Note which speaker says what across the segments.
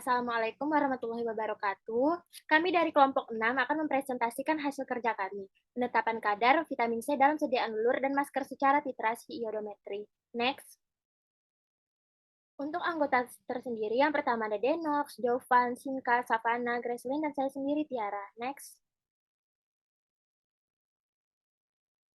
Speaker 1: Assalamualaikum warahmatullahi wabarakatuh. Kami dari kelompok 6 akan mempresentasikan hasil kerja kami. Penetapan kadar vitamin C dalam sediaan lulur dan masker secara titrasi iodometri. Next. Untuk anggota tersendiri, yang pertama ada Denox, Jovan, Sinka, Savana, Gracelyn, dan saya sendiri Tiara. Next.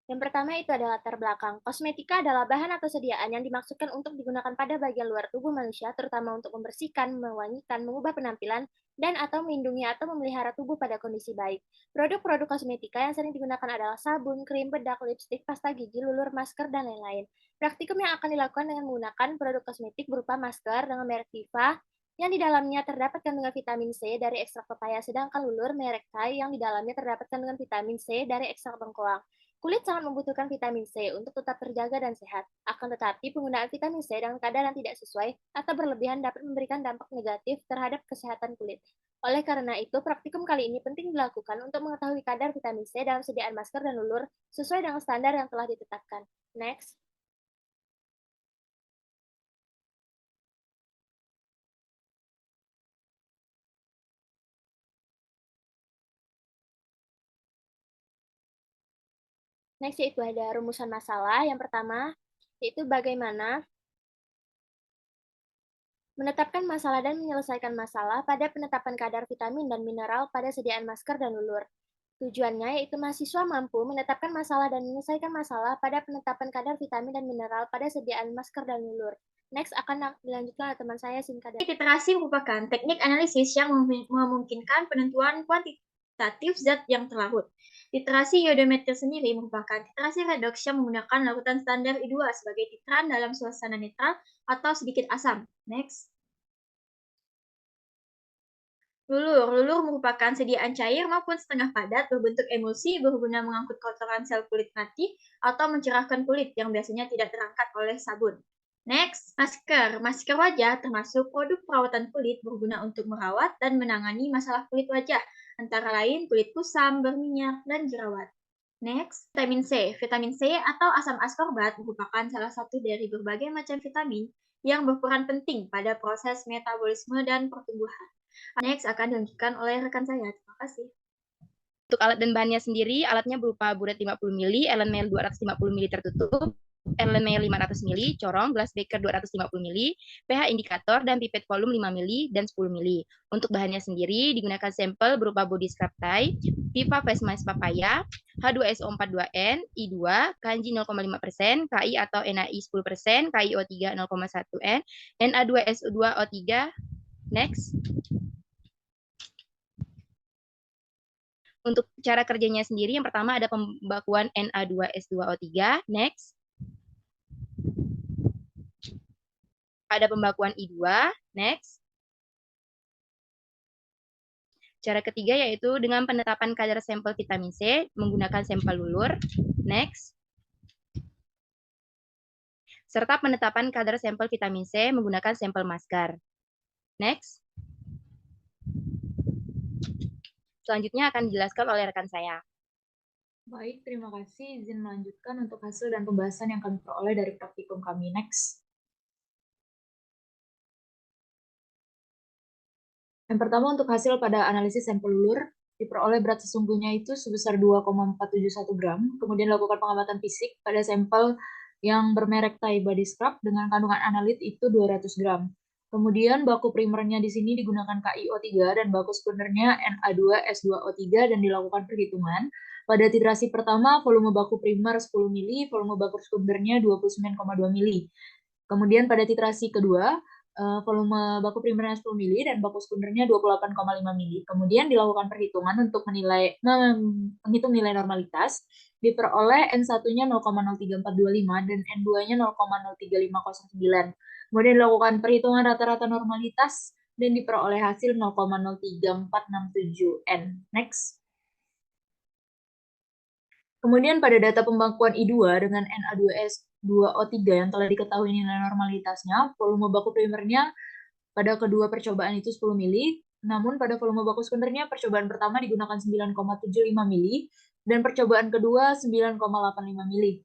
Speaker 1: Yang pertama itu adalah latar belakang. Kosmetika adalah bahan atau sediaan yang dimaksudkan untuk digunakan pada bagian luar tubuh manusia, terutama untuk membersihkan, mewangikan, mengubah penampilan, dan atau melindungi atau memelihara tubuh pada kondisi baik. Produk-produk kosmetika yang sering digunakan adalah sabun, krim, bedak, lipstik, pasta gigi, lulur, masker, dan lain-lain. Praktikum yang akan dilakukan dengan menggunakan produk kosmetik berupa masker dengan merek Viva, yang di dalamnya terdapat kandungan vitamin C dari ekstrak pepaya, sedangkan lulur merek Thai yang di dalamnya terdapat kandungan vitamin C dari ekstrak bengkoang. Kulit sangat membutuhkan vitamin C untuk tetap terjaga dan sehat. Akan tetapi, penggunaan vitamin C dengan kadar yang tidak sesuai atau berlebihan dapat memberikan dampak negatif terhadap kesehatan kulit. Oleh karena itu, praktikum kali ini penting dilakukan untuk mengetahui kadar vitamin C dalam sediaan masker dan lulur sesuai dengan standar yang telah ditetapkan. Next. Next yaitu ada rumusan masalah. Yang pertama, yaitu bagaimana menetapkan masalah dan menyelesaikan masalah pada penetapan kadar vitamin dan mineral pada sediaan masker dan lulur. Tujuannya yaitu mahasiswa mampu menetapkan masalah dan menyelesaikan masalah pada penetapan kadar vitamin dan mineral pada sediaan masker dan lulur. Next akan dilanjutkan oleh teman saya Sinka.
Speaker 2: Literasi merupakan teknik analisis yang memungkinkan penentuan kuantitatif zat yang terlarut. Literasi iodometri sendiri merupakan literasi redox yang menggunakan larutan standar I2 sebagai titran dalam suasana netral atau sedikit asam. Next. Lulur merupakan sediaan cair maupun setengah padat berbentuk emulsi berguna mengangkut kotoran sel kulit mati atau mencerahkan kulit yang biasanya tidak terangkat oleh sabun. Next, masker. Masker wajah termasuk produk perawatan kulit berguna untuk merawat dan menangani masalah kulit wajah, antara lain kulit kusam, berminyak, dan jerawat. Next, vitamin C. Vitamin C atau asam ascorbat merupakan salah satu dari berbagai macam vitamin yang berperan penting pada proses metabolisme dan pertumbuhan. Next akan dilanjutkan oleh rekan saya. Terima kasih.
Speaker 3: Untuk alat dan bahannya sendiri, alatnya berupa buret 50 ml, Ellen Mail 250 ml tertutup, Ellen Mail 500 ml, corong, gelas beker 250 ml, pH indikator, dan pipet volum 5 ml dan 10 ml. Untuk bahannya sendiri, digunakan sampel berupa body scrub Thai, Viva Face Mask Papaya, H2SO42N, I2, Kanji 0,5%, KI atau NaI 10%, KiO3 0,1N, Na2SO2O3. Next. Untuk cara kerjanya sendiri, yang pertama ada pembakuan Na2S2O3. Next. Ada pembakuan I2. Next. Cara ketiga yaitu dengan penetapan kadar sampel vitamin C menggunakan sampel lulur. Next. Serta penetapan kadar sampel vitamin C menggunakan sampel masker. Next. Selanjutnya akan dijelaskan oleh rekan saya.
Speaker 4: Baik, terima kasih. Izin melanjutkan untuk hasil dan pembahasan yang kami peroleh dari praktikum kami. Next. Yang pertama untuk hasil pada analisis sampel lulur, diperoleh berat sesungguhnya itu sebesar 2,471 gram. Kemudian lakukan pengamatan fisik pada sampel yang bermerek Thai Body Scrub dengan kandungan analit itu 200 gram. Kemudian baku primernya di sini digunakan KiO3 dan baku sekundernya Na2S2O3 dan dilakukan perhitungan. Pada titrasi pertama, volume baku primer 10 mili, volume baku sekundernya 29,2 mili. Kemudian pada titrasi kedua, volume baku primernya 10 mili dan baku sekundernya 28,5 mili. Kemudian dilakukan perhitungan untuk menghitung nilai normalitas. Diperoleh N1-nya 0,03425 dan N2-nya 0,03509. Kemudian dilakukan perhitungan rata-rata normalitas dan diperoleh hasil 0,03467 N. Next. Kemudian pada data pembakuan I2 dengan Na2S2O3 yang telah diketahui nilai normalitasnya, volume baku primernya pada kedua percobaan itu 10 mili, namun pada volume baku sekundernya percobaan pertama digunakan 9,75 mili dan percobaan kedua 9,85 mili.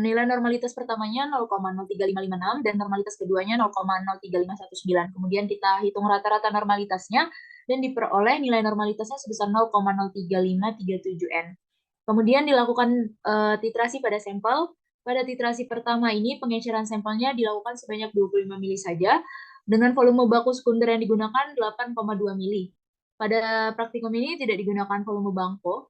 Speaker 4: Nilai normalitas pertamanya 0,03556 dan normalitas keduanya 0,03519. Kemudian kita hitung rata-rata normalitasnya dan diperoleh nilai normalitasnya sebesar 0,03537 N. Kemudian dilakukan titrasi pada sampel. Pada titrasi pertama ini pengecaran sampelnya dilakukan sebanyak 25 mili saja dengan volume baku sekunder yang digunakan 8,2 mili. Pada praktikum ini tidak digunakan volume bangko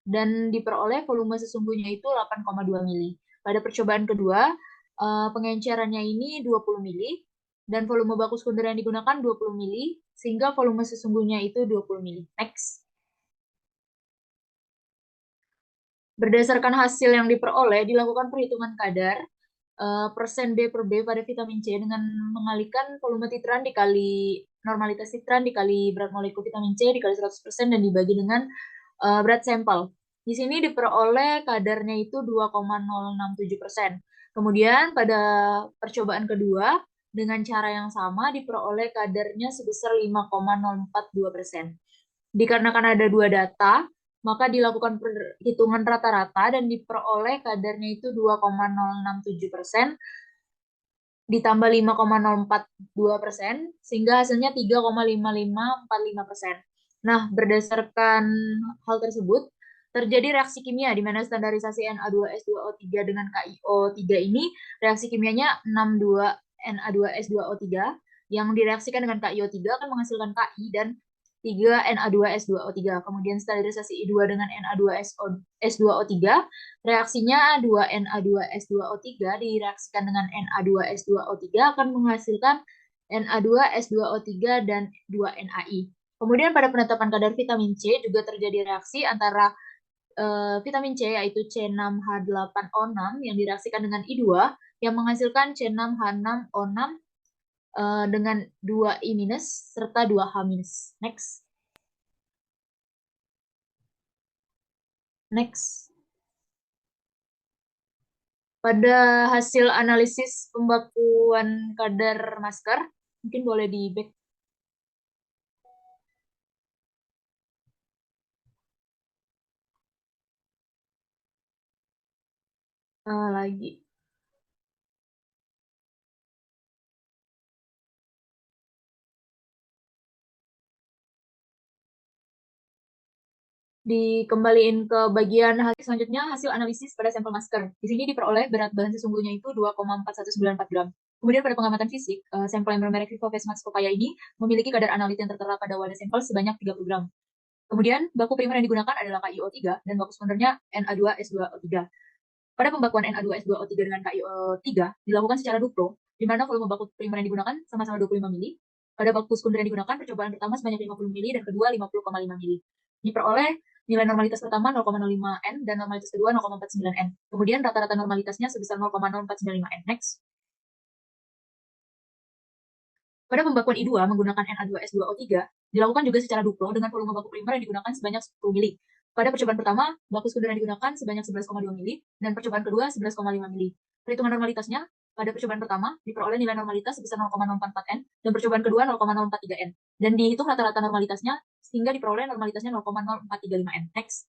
Speaker 4: dan diperoleh volume sesungguhnya itu 8,2 mili. Pada percobaan kedua, pengencerannya ini 20 mili dan volume baku sekunder yang digunakan 20 mili sehingga volume sesungguhnya itu 20 mili. Next. Berdasarkan hasil yang diperoleh, dilakukan perhitungan kadar persen B per B pada vitamin C dengan mengalihkan volume titran dikali normalitas titran dikali berat molekul vitamin C dikali 100% dan dibagi dengan berat sampel. Di sini diperoleh kadarnya itu 2,067%. Kemudian pada percobaan kedua, dengan cara yang sama diperoleh kadarnya sebesar 5,042%. Dikarenakan ada dua data, maka dilakukan perhitungan rata-rata dan diperoleh kadarnya itu 2,067% ditambah 5,042% sehingga hasilnya 3,5545%. Nah, berdasarkan hal tersebut, terjadi reaksi kimia di mana standarisasi Na2S2O3 dengan KiO3 ini reaksi kimianya 62Na2S2O3 yang direaksikan dengan KiO3 akan menghasilkan Ki dan 3 Na2S2O3. Kemudian standarisasi I2 dengan Na2S2O3, reaksinya 2 Na2S2O3 direaksikan dengan Na2S2O3 akan menghasilkan Na2S2O3 dan 2 NaI. Kemudian pada penetapan kadar vitamin C juga terjadi reaksi antara vitamin C yaitu C6H8O6 yang direaksikan dengan I2 yang menghasilkan C6H6O6 dengan 2I- serta 2H-. Next. Pada hasil analisis pembakuan kadar masker, mungkin boleh di back. Lagi. Dikembaliin ke bagian selanjutnya, hasil analisis pada sampel masker. Di sini diperoleh berat bahan sesungguhnya itu 2,4194 gram. Kemudian pada pengamatan fisik, sampel yang bermerek Vivofast Max Popaya ini memiliki kadar analit yang tertera pada wadah sampel sebanyak 30 gram. Kemudian baku primer yang digunakan adalah KiO3 dan baku sekundernya Na2S2O3. Pada pembakuan Na2S2O3 dengan KiO3 dilakukan secara duplo, di mana volume baku primer yang digunakan sama-sama 25 mili. Pada baku sekunder yang digunakan, percobaan pertama sebanyak 50 mili dan kedua 50,5 mili. Diperoleh nilai normalitas pertama 0,05 N dan normalitas kedua 0,49 N. Kemudian rata-rata normalitasnya sebesar 0,0495 N. Next. Pada pembakuan I2 menggunakan Na2S2O3, dilakukan juga secara duplo dengan volume baku primer yang digunakan sebanyak 10 mili. Pada percobaan pertama, baku sekunder yang digunakan sebanyak 11,2 mili, dan percobaan kedua 11,5 mili. Perhitungan normalitasnya, pada percobaan pertama, diperoleh nilai normalitas sebesar 0,044 N, dan percobaan kedua 0,043 N. Dan dihitung rata-rata normalitasnya, sehingga diperoleh normalitasnya 0,0435 N. Next.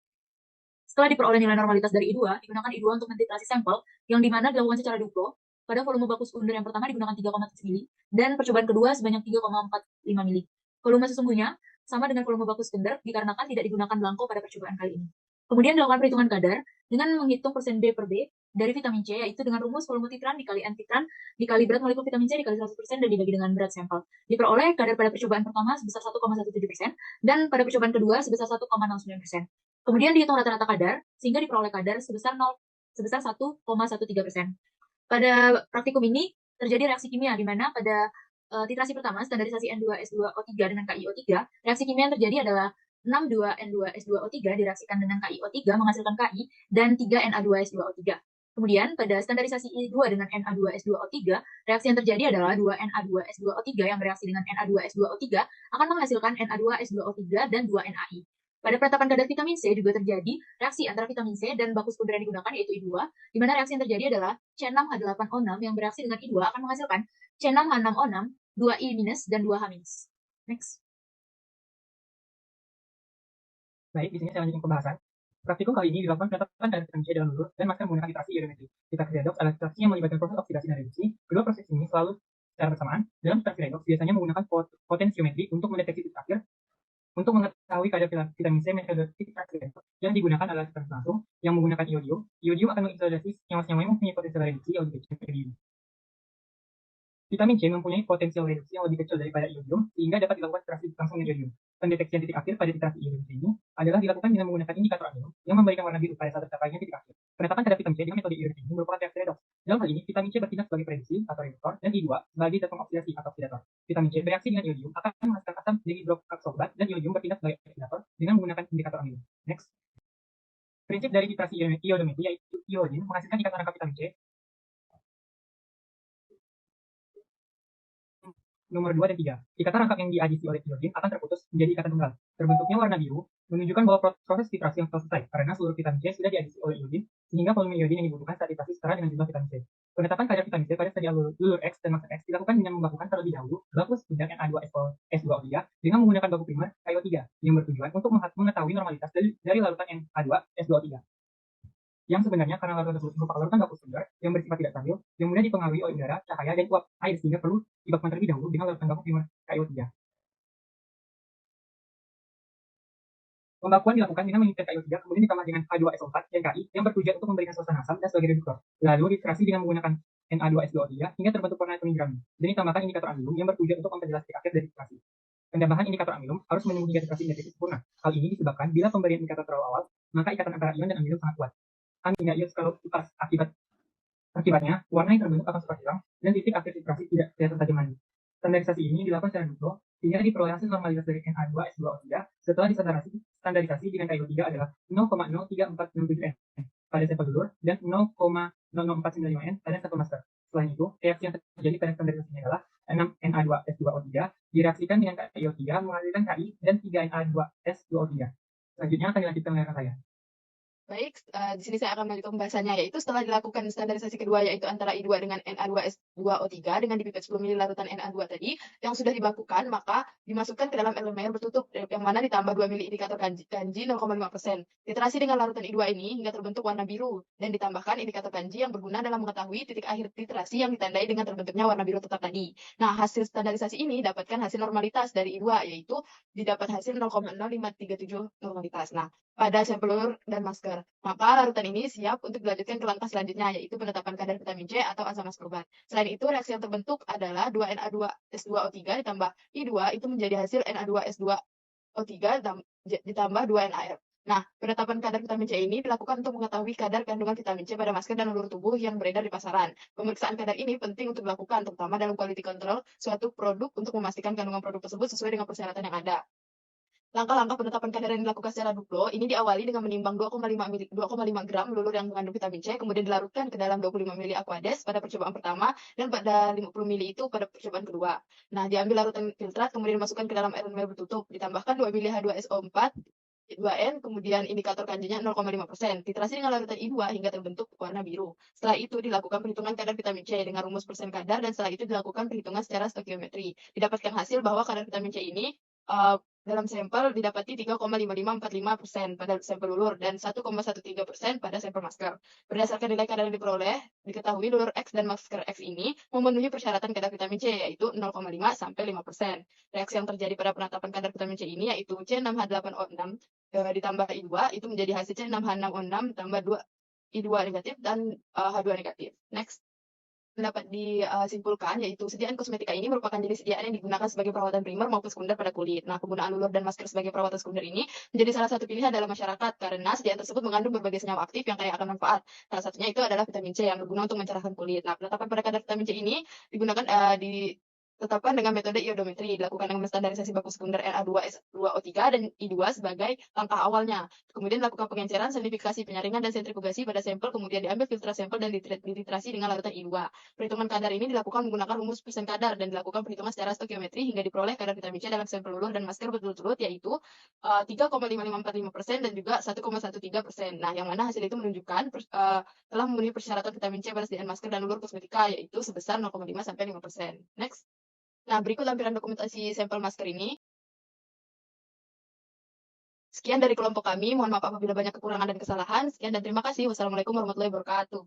Speaker 4: Setelah diperoleh nilai normalitas dari I2, digunakan I2 untuk mentitrasi sampel, yang dimana dilakukan secara duplo. Pada volume baku sekunder yang pertama digunakan 3,7 mili, dan percobaan kedua sebanyak 3,45 mili. Volume sesungguhnya sama dengan volume baku sekunder dikarenakan tidak digunakan blanko pada percobaan kali ini. Kemudian dilakukan perhitungan kadar dengan menghitung persen B per B dari vitamin C, yaitu dengan rumus volume titran dikali N titran dikali berat molekul vitamin C dikali 100% dan dibagi dengan berat sampel. Diperoleh kadar pada percobaan pertama sebesar 1,17% dan pada percobaan kedua sebesar 1,09%. Kemudian dihitung rata-rata kadar sehingga diperoleh kadar sebesar 1,13%. Pada praktikum ini terjadi reaksi kimia di mana pada titrasi pertama standarisasi N2S2O3 dengan KiO3, reaksi kimia yang terjadi adalah 62N2S2O3 direaksikan dengan KiO3 menghasilkan Ki dan 3Na2S2O3. Kemudian pada standarisasi I2 dengan Na2S2O3, reaksi yang terjadi adalah 2Na2S2O3 yang bereaksi dengan Na2S2O3 akan menghasilkan Na2S2O3 dan 2NaI. Pada penetapan kadar vitamin C juga terjadi reaksi antara vitamin C dan baku sekunder yang digunakan yaitu I2, di mana reaksi yang terjadi adalah C6H8O6 yang bereaksi dengan I2 akan menghasilkan C6H6O6, 2I- dan 2H-. Next.
Speaker 5: Baik, di sini saya lanjutkan pembahasan. Praktikum kali ini dilakukan penetapan kadar vitamin C dalam lulur dan masker menggunakan titrasi iodometri. Titrasi redox adalah titrasi yang melibatkan proses oksidasi dan reduksi. Kedua proses ini selalu secara bersamaan. Dalam titrasi redox biasanya menggunakan potensiometri untuk mendeteksi titik akhir. Untuk mengetahui kadar vitamin C, metode titrasi redox yang digunakan adalah titrasi langsung yang menggunakan iodium. Iodium akan mengisolasi senyawa-senyawa yang mempunyai potensial reduksi yang lebih kecil dari iodium. Vitamin C mempunyai potensial reduksi yang lebih kecil daripada iodium, sehingga dapat dilakukan titrasi langsung dengan iodium. Pendeteksian titik akhir pada titrasi iodium ini adalah dilakukan dengan menggunakan indikator amino yang memberikan warna biru pada saat tercapainya titik akhir. Penetapan kadar vitamin C dengan metode iodium ini merupakan reaksi redoks. Dalam hal ini, vitamin C bertindak sebagai prediksi atau reduktor dan I2 sebagai zat pengoksidasi atau oksidator. Vitamin C bereaksi dengan iodium akan menghasilkan asam dihidrokarbonat dan iodium bertindak sebagai oksidator dengan menggunakan indikator amino. Next. Prinsip dari titrasi iodometri yaitu iodin menghasilkan ikatan rangka vitamin C nomor 2 dan 3. Ikatan rangkap yang diadisi oleh iodin akan terputus menjadi ikatan tunggal. Terbentuknya warna biru menunjukkan bahwa proses titrasi yang telah selesai karena seluruh vitamin C sudah diadisi oleh iodin sehingga volume iodin yang dibutuhkan saat titrasi setara dengan jumlah vitamin C. Penetapan kadar vitamin C pada stadium lulur X dan masker X dilakukan dengan membakukan terlebih dahulu baku sekunder Na2S2O3 dengan menggunakan baku primer KO3 yang bertujuan untuk mengetahui normalitas dari larutan Na2S2O3. Yang sebenarnya karena larutan tersebut merupakan larutan baku sekunder yang bersifat tidak stabil, yang mudah dipengaruhi oleh udara, cahaya, dan uap air sehingga perlu dibakukan terlebih dahulu dengan larutan baku primer KO3. Pembakuan dilakukan dengan mengikat KO3 kemudian ditambah dengan H2SO4 dan Ki yang bertujuan untuk memberikan suasana asam dan sebagai reduktor. Lalu dititrasi dengan menggunakan Na2S2O3 hingga terbentuk warna kuning jerami. Dan ditambahkan indikator amilum yang bertujuan untuk memperjelas titik akhir dari titrasi. Penambahan indikator amilum harus menunggu hingga titrasi menjadi sempurna. Hal ini disebabkan bila pemberian indikator terlalu awal, maka ikatan antara ion dan amilum sangat kuat. Amina ion kalau lepas akibatnya warna yang terbentuk akan cepat hilang dan titik akhir titrasi tidak kelihatan tajam lagi. Standarisasi ini dilakukan secara duplo sehingga diperoleh hasil normalitas dari Na2S2O3 setelah standarisasi dengan KO3 adalah 0,03467 N pada sampel lulur dan 0,00495 N pada sampel masker. Selain itu, reaksi yang terjadi pada standarisasinya adalah 6 Na2S2O3 direaksikan dengan KO3 menghasilkan Ki dan 3 Na2S2O3. Selanjutnya akan dilanjutkan oleh rekan saya.
Speaker 6: Baik, di sini saya akan melanjutkan pembahasannya, yaitu setelah dilakukan standarisasi kedua, yaitu antara I2 dengan Na2S2O3 dengan dipipet 10 ml larutan Na2 tadi, yang sudah dibakukan, maka dimasukkan ke dalam LMR bertutup, yang mana ditambah 2 ml indikator kanji 0,5%. Titrasi dengan larutan I2 ini hingga terbentuk warna biru, dan ditambahkan indikator kanji yang berguna dalam mengetahui titik akhir titrasi yang ditandai dengan terbentuknya warna biru tetap tadi. Nah, hasil standarisasi ini dapatkan hasil normalitas dari I2, yaitu didapat hasil 0,0537 normalitas. Nah, pada sampel lulur dan masker. Maka larutan ini siap untuk dilanjutkan ke langkah selanjutnya, yaitu penetapan kadar vitamin C atau asam askorbat. Selain itu, reaksi yang terbentuk adalah 2Na2S2O3 ditambah I2 itu menjadi hasil Na2S2O3 ditambah 2NaF. Nah, penetapan kadar vitamin C ini dilakukan untuk mengetahui kadar kandungan vitamin C pada masker dan lulur tubuh yang beredar di pasaran. Pemeriksaan kadar ini penting untuk dilakukan, terutama dalam quality control suatu produk untuk memastikan kandungan produk tersebut sesuai dengan persyaratan yang ada. Langkah-langkah penetapan kadar yang dilakukan secara duplo ini diawali dengan menimbang 2,5 gram lulur yang mengandung vitamin C, kemudian dilarutkan ke dalam 25 ml Aquades pada percobaan pertama dan pada 50 ml itu pada percobaan kedua. Nah, diambil larutan filtrat kemudian dimasukkan ke dalam LMR bertutup, ditambahkan 2 ml H2SO4 2N, kemudian indikator kanjinya 0,5%. Titrasi dengan larutan I2 hingga terbentuk warna biru. Setelah itu dilakukan perhitungan kadar vitamin C dengan rumus persen kadar dan setelah itu dilakukan perhitungan secara stokiometri. Didapatkan hasil bahwa kadar vitamin C ini dalam sampel didapati 3,5545% pada sampel lulur dan 1,13% pada sampel masker. Berdasarkan nilai kadar yang diperoleh, diketahui lulur X dan masker X ini memenuhi persyaratan kadar vitamin C yaitu 0,5 sampai 5%. Reaksi yang terjadi pada penetapan kadar vitamin C ini yaitu C6H8O6 ditambah I2 itu menjadi hasil C6H6O6 tambah 2 I2 negatif dan H2 negatif. Next. Dapat disimpulkan yaitu sediaan kosmetika ini merupakan jenis sediaan yang digunakan sebagai perawatan primer maupun sekunder pada kulit. Nah, penggunaan lulur dan masker sebagai perawatan sekunder ini menjadi salah satu pilihan dalam masyarakat karena sediaan tersebut mengandung berbagai senyawa aktif yang kaya akan manfaat. Salah satunya itu adalah vitamin C yang berguna untuk mencerahkan kulit. Nah, penetapan pada kadar vitamin C ini digunakan ditetapkan dengan metode iodometri, dilakukan dengan standarisasi baku sekunder Na2S2O3 dan I2 sebagai langkah awalnya. Kemudian dilakukan pengenceran, solidifikasi, penyaringan, dan sentrifugasi pada sampel, kemudian diambil filter sampel dan dititrasi dengan larutan I2. Perhitungan kadar ini dilakukan menggunakan rumus persen kadar dan dilakukan perhitungan secara stokiometri hingga diperoleh kadar vitamin C dalam sampel lulur dan masker berturut-turut yaitu 3,5545% dan juga 1,13%. Nah, yang mana hasil itu menunjukkan telah memenuhi persyaratan vitamin C pada sediaan masker dan lulur kosmetika yaitu sebesar 0,5 sampai 5%. Next. Nah, berikut lampiran dokumentasi sampel masker ini. Sekian dari kelompok kami. Mohon maaf apabila banyak kekurangan dan kesalahan. Sekian dan terima kasih. Wassalamualaikum warahmatullahi wabarakatuh.